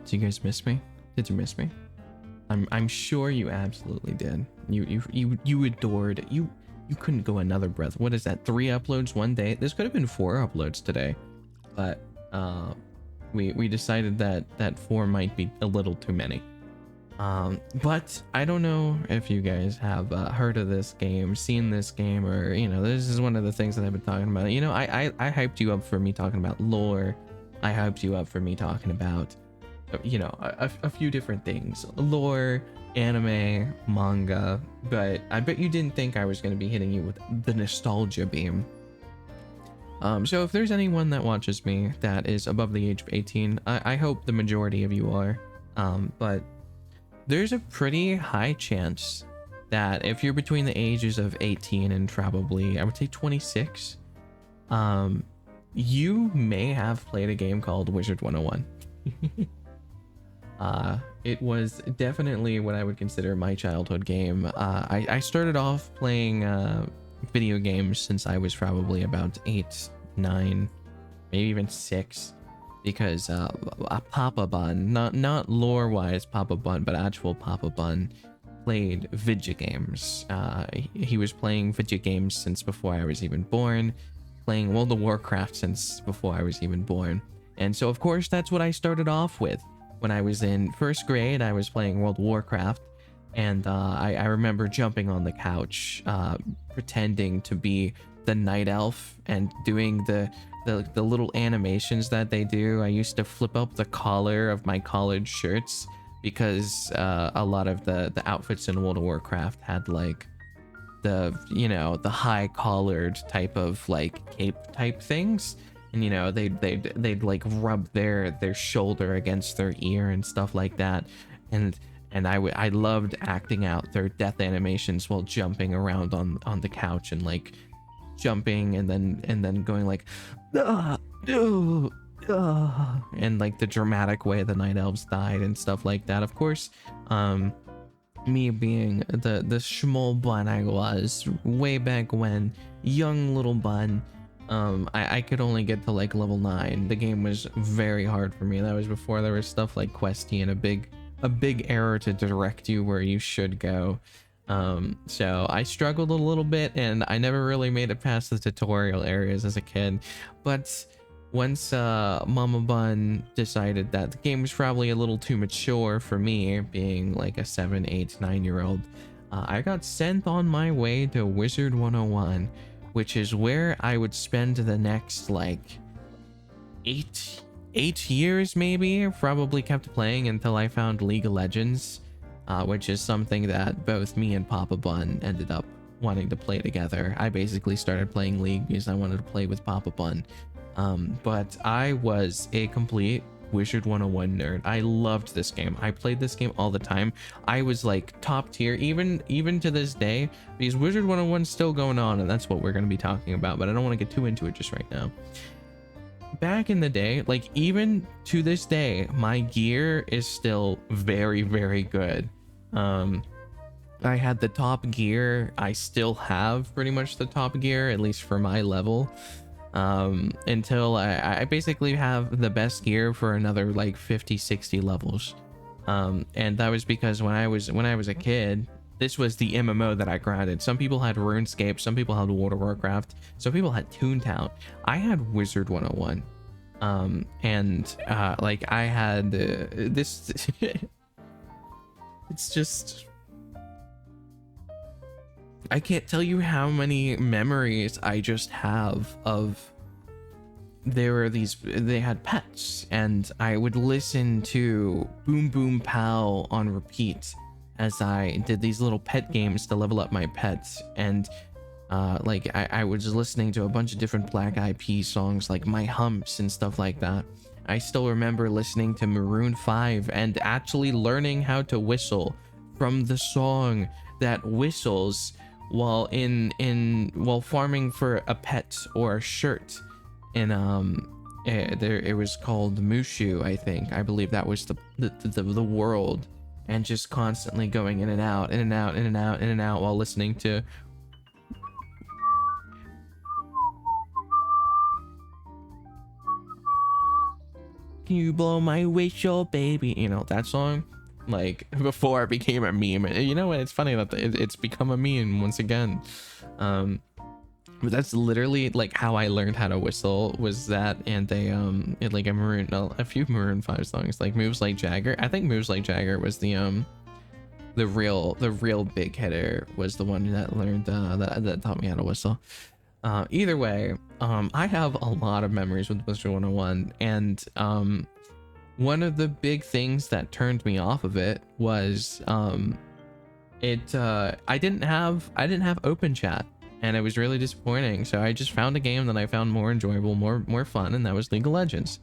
Do you guys miss me? Did you miss me? I'm sure you absolutely did. You adored. You couldn't go another breath. What is that? 3 uploads one day? This could have been 4 uploads today, but we decided that 4 might be a little too many. But I don't know if you guys have heard of this game, seen this game, or this is one of the things that I've been talking about. I hyped you up for me talking about lore. I hyped you up for me talking about a few different things: lore, anime, manga. But I bet you didn't think I was going to be hitting you with the nostalgia beam. So if there's anyone that watches me that is above the age of 18, I hope the majority of you are. But there's a pretty high chance that if you're between the ages of 18 and probably, I would say 26, you may have played a game called Wizard 101. It was definitely what I would consider my childhood game. I started off playing video games since I was probably about 8, 9, maybe even 6. Because Papa Bun, not lore wise Papa Bun, but actual Papa Bun, played video games. He was playing video games since before I was even born, playing World of Warcraft since before I was even born. And so of course that's what I started off with. When I was in 1st grade, I was playing World of Warcraft, and I remember jumping on the couch, pretending to be the night elf and doing the little animations that they do. I used to flip up the collar of my college shirts because a lot of the outfits in World of Warcraft had like the high collared type of like cape type things, and they'd like rub their shoulder against their ear and stuff like that, and I loved acting out their death animations while jumping around on the couch and like jumping and then going like and like the dramatic way the night elves died and stuff like that. Of course, me being the schmol bun I was way back when, young little bun, I could only get to like level 9. The game was very hard for me. That was before there was stuff like Questy and a big error to direct you where you should go. So I struggled a little bit, and I never really made it past the tutorial areas as a kid. But once Mama Bun decided that the game was probably a little too mature for me, being like a 7, 8, 9-year-old, I got sent on my way to Wizard 101, which is where I would spend the next like 8 years maybe. Probably kept playing until I found League of Legends. Which is something that both me and Papa Bun ended up wanting to play together. I basically started playing League because I wanted to play with Papa Bun. But I was a complete Wizard 101 nerd. I loved this game. I played this game all the time. I was like top tier, even to this day, because Wizard 101 is still going on, and that's what we're going to be talking about, but I don't want to get too into it just right now. Back in the day, like even to this day, my gear is still very, very good. I had the top gear. I still have pretty much the top gear, at least for my level, until I basically have the best gear for another like 50-60 levels. And that was because when I was a kid, this was the MMO that I grinded. Some people had RuneScape, some people had World of Warcraft, some people had Toontown. I had Wizard 101. Like I had this it's just, I can't tell you how many memories I just have of, they had pets, and I would listen to Boom Boom Pow on repeat as I did these little pet games to level up my pets. And like I was listening to a bunch of different Black Eyed Peas songs like My Humps and stuff like that. I still remember listening to Maroon 5 and actually learning how to whistle from the song that whistles while while farming for a pet or a shirt. And it was called Mushu, I think. I believe that was the world, and just constantly going in and out, in and out, in and out, in and out while listening to can you blow my whistle, baby? You know, that song, like, before it became a meme. You know, it's funny that it's become a meme once again. But that's literally like how I learned how to whistle, was that, and like a few Maroon 5 songs, like Moves Like Jagger. I think Moves Like Jagger was the real big hitter, was the one that learned that taught me how to whistle. Either way, I have a lot of memories with Wizard 101, and one of the big things that turned me off of it was I didn't have open chat, and it was really disappointing. So I just found a game that I found more enjoyable, more fun, and that was League of Legends.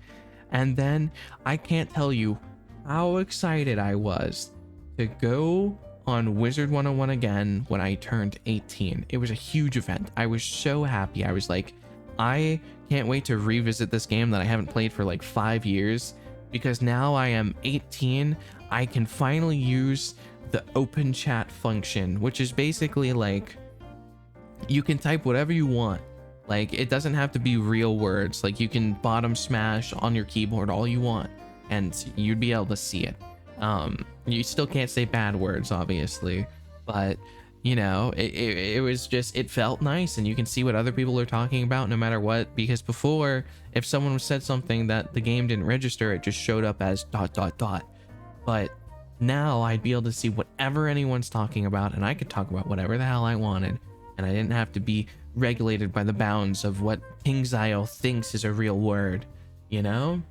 And then I can't tell you how excited I was to go on Wizard 101 again when I turned 18. It was a huge event. I was so happy. I was like, I can't wait to revisit this game that I haven't played for like 5 years, because now I am 18. I can finally use the open chat function, which is basically like, you can type whatever you want. Like, it doesn't have to be real words. Like, you can bottom smash on your keyboard all you want, and you'd be able to see it. You still can't say bad words, obviously, but you know, it was just, it felt nice, and you can see what other people are talking about no matter what. Because before, if someone said something that the game didn't register, it just showed up as ... But now I'd be able to see whatever anyone's talking about, and I could talk about whatever the hell I wanted, and I didn't have to be regulated by the bounds of what KingsIsle thinks is a real word, you know?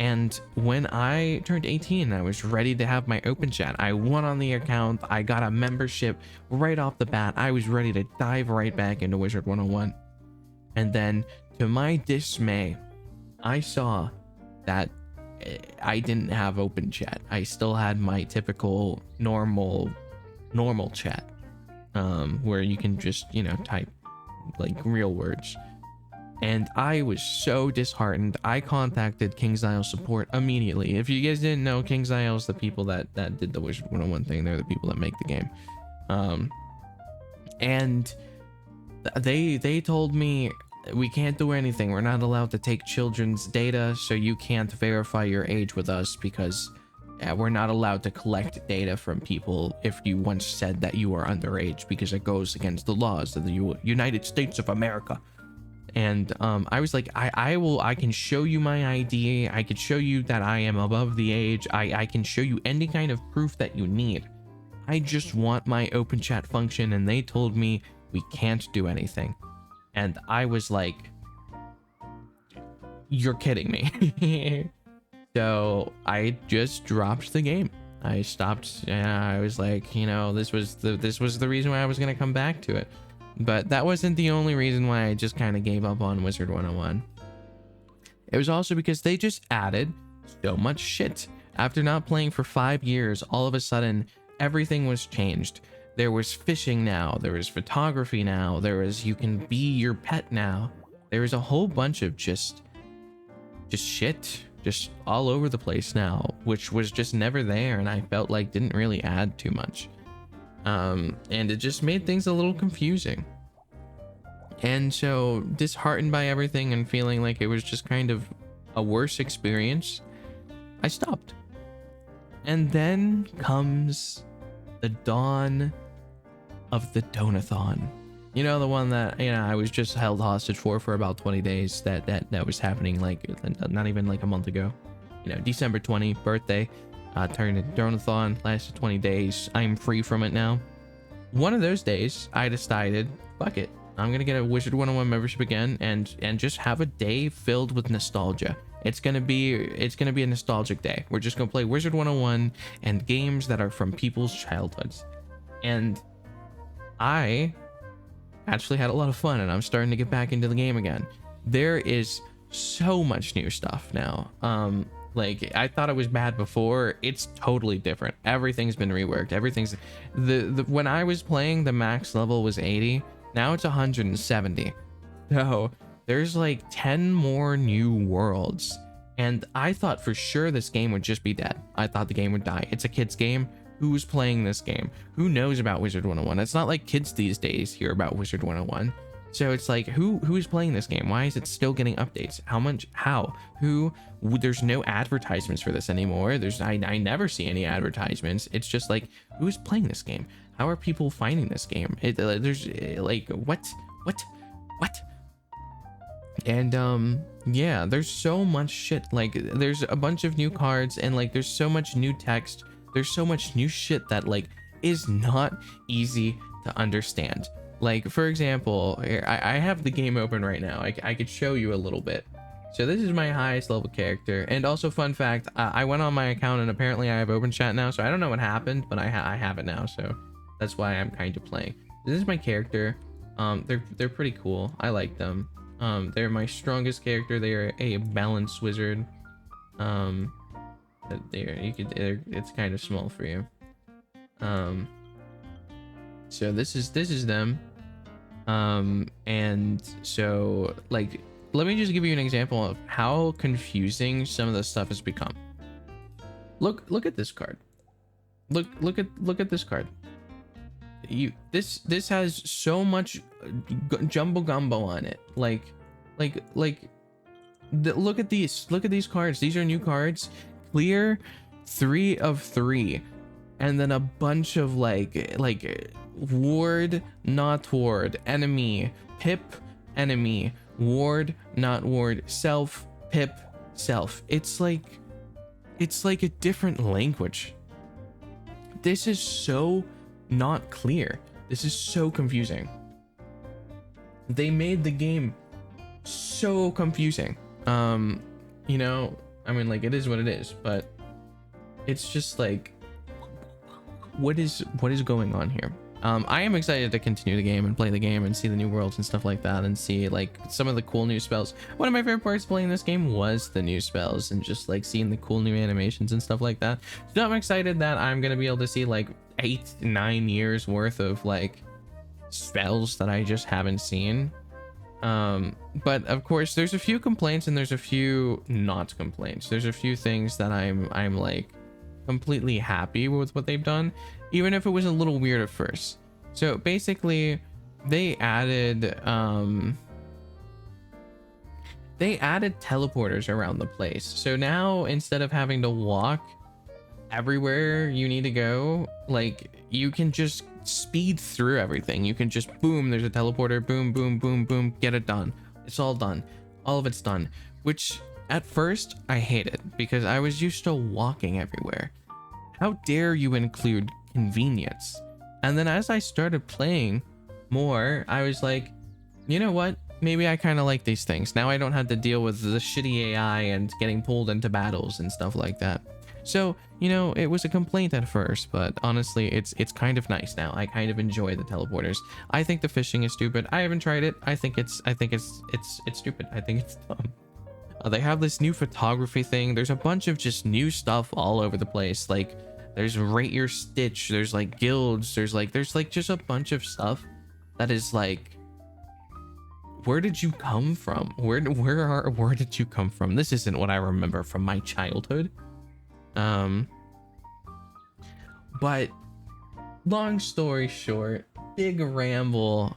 And when I turned 18, I was ready to have my open chat. I won on the account. I got a membership right off the bat. I was ready to dive right back into Wizard 101. And then, to my dismay, I saw that I didn't have open chat. I still had my typical normal chat, where you can just, you know, type like real words. And I was so disheartened. I contacted KingsIsle support immediately. If you guys didn't know, KingsIsle is the people that did the Wizard 101 thing. They're the people that make the game. And they told me, we can't do anything. We're not allowed to take children's data, so you can't verify your age with us, because we're not allowed to collect data from people if you once said that you are underage, because it goes against the laws of the United States of America. And I was like, I can show you my ID. I could show you that I am above the age. I can show you any kind of proof that you need. I just want my open chat function. And they told me we can't do anything. And I was like, you're kidding me. So I just dropped the game. I stopped. I was like, you know, this was the reason why I was going to come back to it. But that wasn't the only reason why I just kind of gave up on Wizard 101. It was also because they just added so much shit. After not playing for 5 years, all of a sudden, everything was changed. There was fishing now. There was photography now. There was, you can be your pet now. There was a whole bunch of just shit, just all over the place now, which was just never there, and I felt like didn't really add too much. And it just made things a little confusing. And so, disheartened by everything and feeling like it was just kind of a worse experience, I stopped. And then comes the dawn of the Donathon. You know, the one that, you know, I was just held hostage for about 20 days. That was happening like not even like a month ago. You know, December 20, birthday. Turned into Donathon, lasted 20 days. I'm free from it now. One of those days, I decided, fuck it, I'm gonna get a Wizard 101 membership again, and just have a day filled with nostalgia. It's gonna be a nostalgic day. We're just gonna play Wizard 101 and games that are from people's childhoods. And I actually had a lot of fun, and I'm starting to get back into the game again. There is so much new stuff now. Like, I thought it was bad before. It's totally different. Everything's been reworked. Everything's when I was playing, the max level was 80. Now it's 170. So there's like 10 more new worlds. And I thought for sure this game would just be dead. I thought the game would die. It's a kid's game. Who's playing this game? Who knows about Wizard 101? It's not like kids these days hear about Wizard 101. So it's like, who's playing this game? Why is it still getting updates? How much? How? Who? There's no advertisements for this anymore. I never see any advertisements. It's just like, who's playing this game? How are people finding this game? There's like, what? And yeah, there's so much shit. Like, there's a bunch of new cards, and like, there's so much new text. There's so much new shit that like is not easy to understand. Like, for example, here, I have the game open right now. I could show you a little bit. So this is my highest level character. And also, fun fact, I went on my account and apparently I have open chat now. So I don't know what happened, but I have it now. So that's why I'm kind of playing. This is my character. They're pretty cool. I like them. They're my strongest character. They are a balanced wizard. It's kind of small for you. So this is them. And so, like, let me just give you an example of how confusing some of this stuff has become. Look at this card. Look at this card. This has so much jumbo gumbo on it. Look at these cards. These are new cards. Clear 3 of 3, and then a bunch of like ward, not ward, enemy, pip, enemy, ward, not ward, self, pip, self. It's like a different language. This is so not clear. This is so confusing. They made the game so confusing. You know, I mean, like, it is what it is, but it's just like, what is going on here? I am excited to continue the game and play the game and see the new worlds and stuff like that, and see like some of the cool new spells. One of my favorite parts playing this game was the new spells and just like seeing the cool new animations and stuff like that. So I'm excited that I'm gonna be able to see like 8-9 years worth of like spells that I just haven't seen. But of course there's a few complaints and there's a few not complaints. There's a few things that I'm like completely happy with what they've done, even if it was a little weird at first. So basically they added teleporters around the place. So now instead of having to walk everywhere you need to go, like, you can just speed through everything. You can just boom, there's a teleporter, boom boom boom boom, get it done. It's all done. All of it's done, which at first I hated because I was used to walking everywhere. How dare you include convenience? And then as I started playing more, I was like, you know what? Maybe I kind of like these things. Now I don't have to deal with the shitty AI and getting pulled into battles and stuff like that. So, you know, it was a complaint at first, but honestly, it's kind of nice now. I kind of enjoy the teleporters. I think the fishing is stupid. I haven't tried it. I think it's stupid. I think it's dumb. They have this new photography thing. There's a bunch of just new stuff all over the place. Like, there's Rate Your Stitch. There's like guilds. There's like just a bunch of stuff that is like, where did you come from? Where did you come from? This isn't what I remember from my childhood. But long story short, big ramble.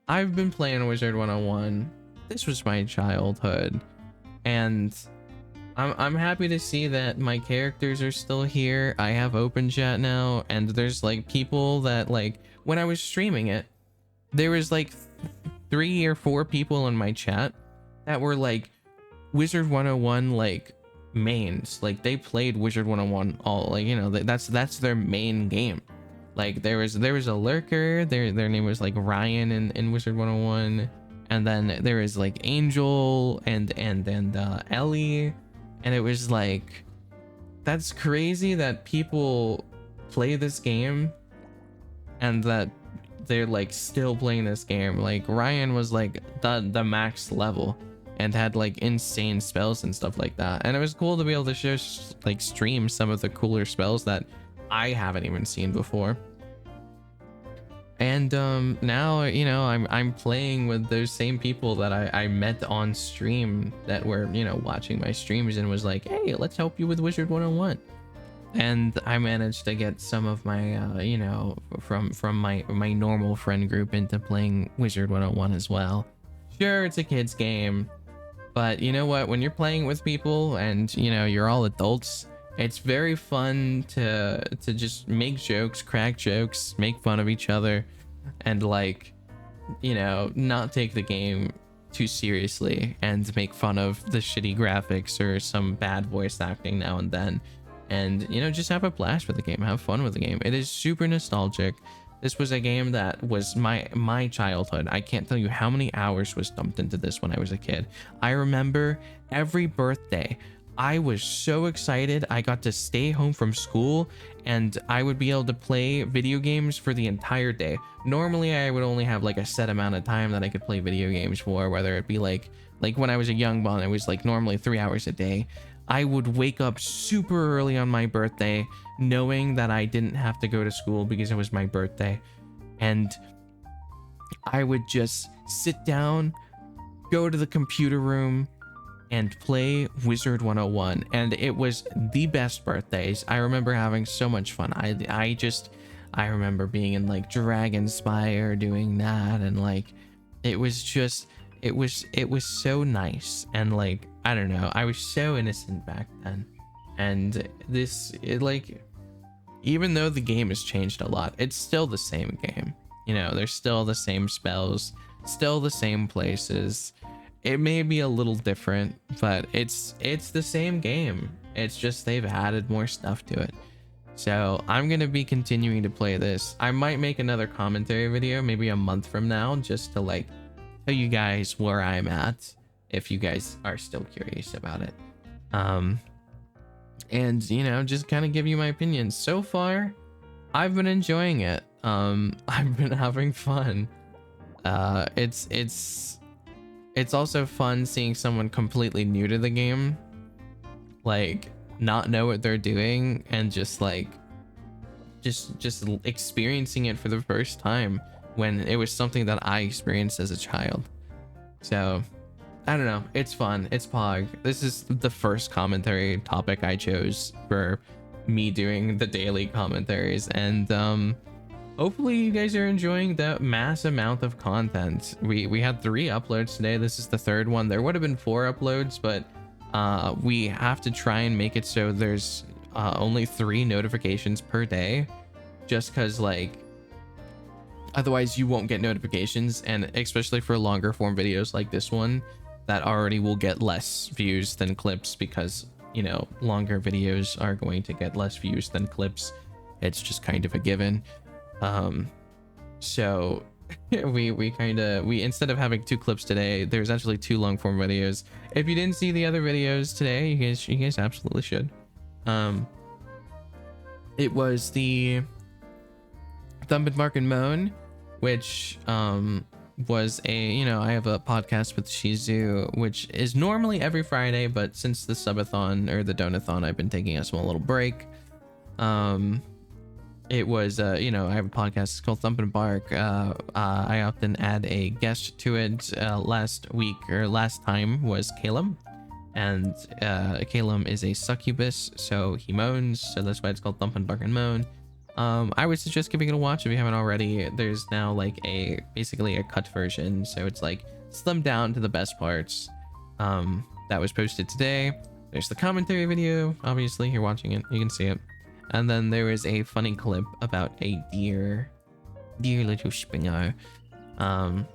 I've been playing Wizard 101. This was my childhood, and I'm happy to see that my characters are still here. I have open chat now, and there's like people that, like, when I was streaming it, there was like 3 or 4 people in my chat that were like Wizard 101 like mains. Like, they played Wizard 101 all, like, you know, that's their main game. Like, there was a lurker, their name was like Ryan in Wizard 101, and then there was like Angel and Ellie, and it was like, that's crazy that people play this game and that they're like still playing this game. Like, Ryan was like the max level and had like insane spells and stuff like that, and it was cool to be able to show, like, stream some of the cooler spells that I haven't even seen before. And now, you know, I'm playing with those same people that I met on stream that were, you know, watching my streams and was like, hey, let's help you with Wizard 101. and I managed to get some of my you know, from my normal friend group into playing Wizard 101 as well. Sure, it's a kids game, but you know what, when you're playing with people and you know you're all adults, it's very fun to just make jokes, crack jokes, make fun of each other, and like, you know, not take the game too seriously and make fun of the shitty graphics or some bad voice acting now and then, and you know, just have a blast with the game, have fun with the game. It is super nostalgic. This was a game that was my childhood. I can't tell you how many hours was dumped into this when I was a kid. I remember every birthday I was so excited. I got to stay home from school and I would be able to play video games for the entire day. Normally I would only have like a set amount of time that I could play video games for, whether it be like when I was a young bun, it was like normally 3 hours a day. I would wake up super early on my birthday knowing that I didn't have to go to school because it was my birthday, and I would just sit down, go to the computer room, and play Wizard 101, and it was the best birthdays. I remember having so much fun. I remember being in like Dragonspire doing that, and like it was so nice, and like I don't know, I was so innocent back then. And like, even though the game has changed a lot, it's still the same game. You know, there's still the same spells, still the same places. It may be a little different, but it's the same game. It's just they've added more stuff to it. So I'm gonna be continuing to play this. I might make another commentary video maybe a month from now, just to like tell you guys where I'm at, if you guys are still curious about it. And you know, just kind of give you my opinion. So far, I've been enjoying it. I've been having fun. It's also fun seeing someone completely new to the game, like not know what they're doing and just like just experiencing it for the first time when it was something that I experienced as a child. So I don't know, it's fun. It's Pog. This is the first commentary topic I chose for me doing the daily commentaries, and hopefully you guys are enjoying the mass amount of content. We had 3 uploads today. This is the 3rd one. There would have been 4 uploads, but we have to try and make it so there's only 3 notifications per day, just because like otherwise you won't get notifications, and especially for longer form videos like this one that already will get less views than clips, because you know, longer videos are going to get less views than clips. It's just kind of a given. So we instead of having 2 clips today, there's actually 2 long form videos. If you didn't see the other videos today, you guys absolutely should. It was the Thump and Bark and Moan, which was a, you know, I have a podcast with Shizu, which is normally every Friday, but since the subathon or the donathon, I've been taking a small little break. It was you know, I have a podcast, it's called Thump and Bark. I often add a guest to it. Last time was Calum, and Calum is a succubus, so he moans, so that's why it's called Thump and Bark and Moan. I would suggest giving it a watch if you haven't already. There's now like basically a cut version, so it's like slimmed down to the best parts. That was posted today. There's the commentary video, obviously you're watching it, you can see it. And then there is a funny clip about a dear little Spingo. And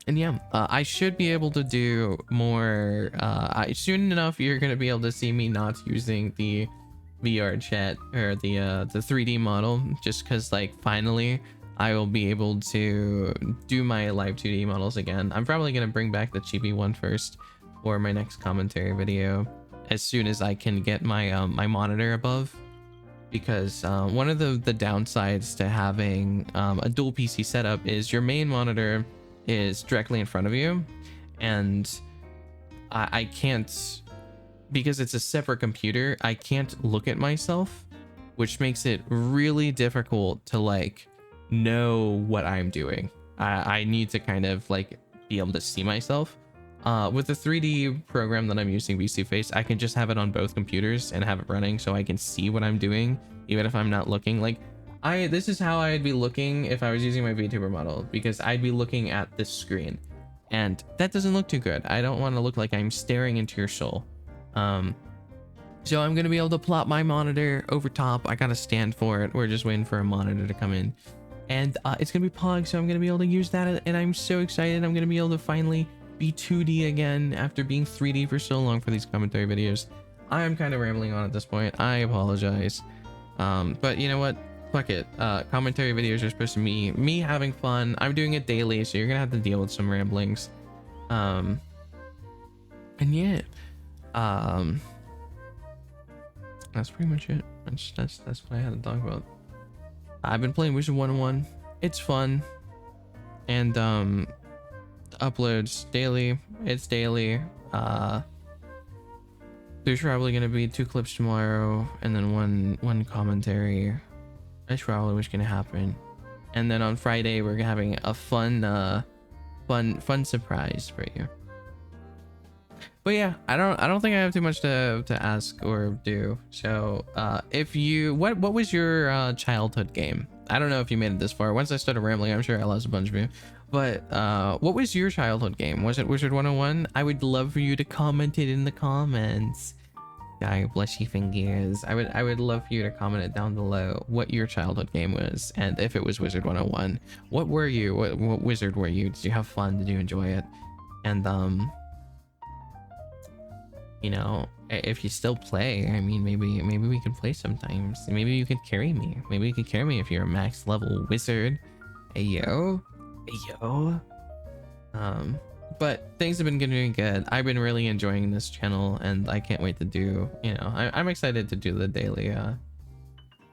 yeah, I should be able to do more. Soon enough, you're gonna be able to see me not using the VR chat or the 3D model, just because like finally I will be able to do my live 2D models again. I'm probably gonna bring back the chibi one first for my next commentary video as soon as I can get my my monitor above, because one of the downsides to having a dual PC setup is your main monitor is directly in front of you, and I can't, because it's a separate computer, I can't look at myself, which makes it really difficult to like know what I'm doing. I need to kind of like be able to see myself. With the 3D program that I'm using, VC Face, I can just have it on both computers and have it running so I can see what I'm doing, even if I'm not looking. Like, this is how I'd be looking if I was using my VTuber model, because I'd be looking at this screen, and that doesn't look too good. I don't want to look like I'm staring into your soul. So I'm gonna be able to plop my monitor over top. I got a stand for it. We're just waiting for a monitor to come in, and it's gonna be Pog, so I'm gonna be able to use that, and I'm so excited. I'm gonna be able to finally be 2D again after being 3D for so long for these commentary videos. I am kind of rambling on at this point. I apologize. But you know what? Fuck it. Commentary videos are supposed to be me having fun. I'm doing it daily, so you're gonna have to deal with some ramblings. And yeah. That's pretty much it. That's what I had to talk about. I've been playing Wizard 101. It's fun. And uploads daily. It's daily. There's probably gonna be 2 clips tomorrow, and then one commentary. That's probably what's gonna happen. And then on Friday we're having a fun surprise for you. But yeah, I don't think I have too much to ask or do. So if you what was your childhood game? I don't know if you made it this far. Once I started rambling, I'm sure I lost a bunch of you. But what was your childhood game? Was it Wizard 101? I would love for you to comment it in the comments. God bless you fingers. I would love for you to comment it down below what your childhood game was, and if it was Wizard 101. What were you? What wizard were you? Did you have fun? Did you enjoy it? And you know, if you still play, I mean, maybe we can play sometimes. Maybe you could carry me. Maybe you could carry me if you're a max level wizard. Hey yo. Hey yo. But things have been doing good. I've been really enjoying this channel, and I can't wait to do, you know, I'm excited to do the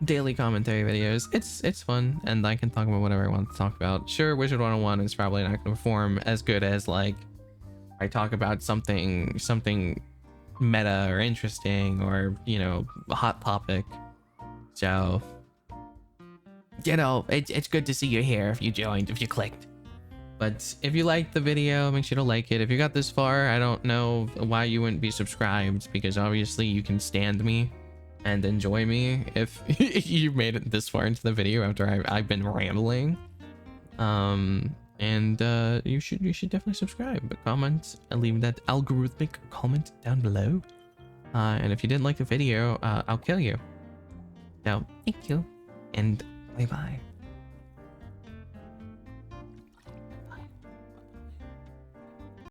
daily commentary videos. It's fun, and I can talk about whatever I want to talk about. Sure, Wizard 101 is probably not going to perform as good as, like, I talk about something meta or interesting, or, you know, a hot topic. So, you know, it's good to see you here if you joined, if you clicked. But if you liked the video, make sure to like it. If you got this far, I don't know why you wouldn't be subscribed, because obviously you can stand me and enjoy me if you made it this far into the video after I've been rambling. And you should definitely subscribe, but comment and leave that algorithmic comment down below. And if you didn't like the video, I'll kill you. So thank you, and bye bye.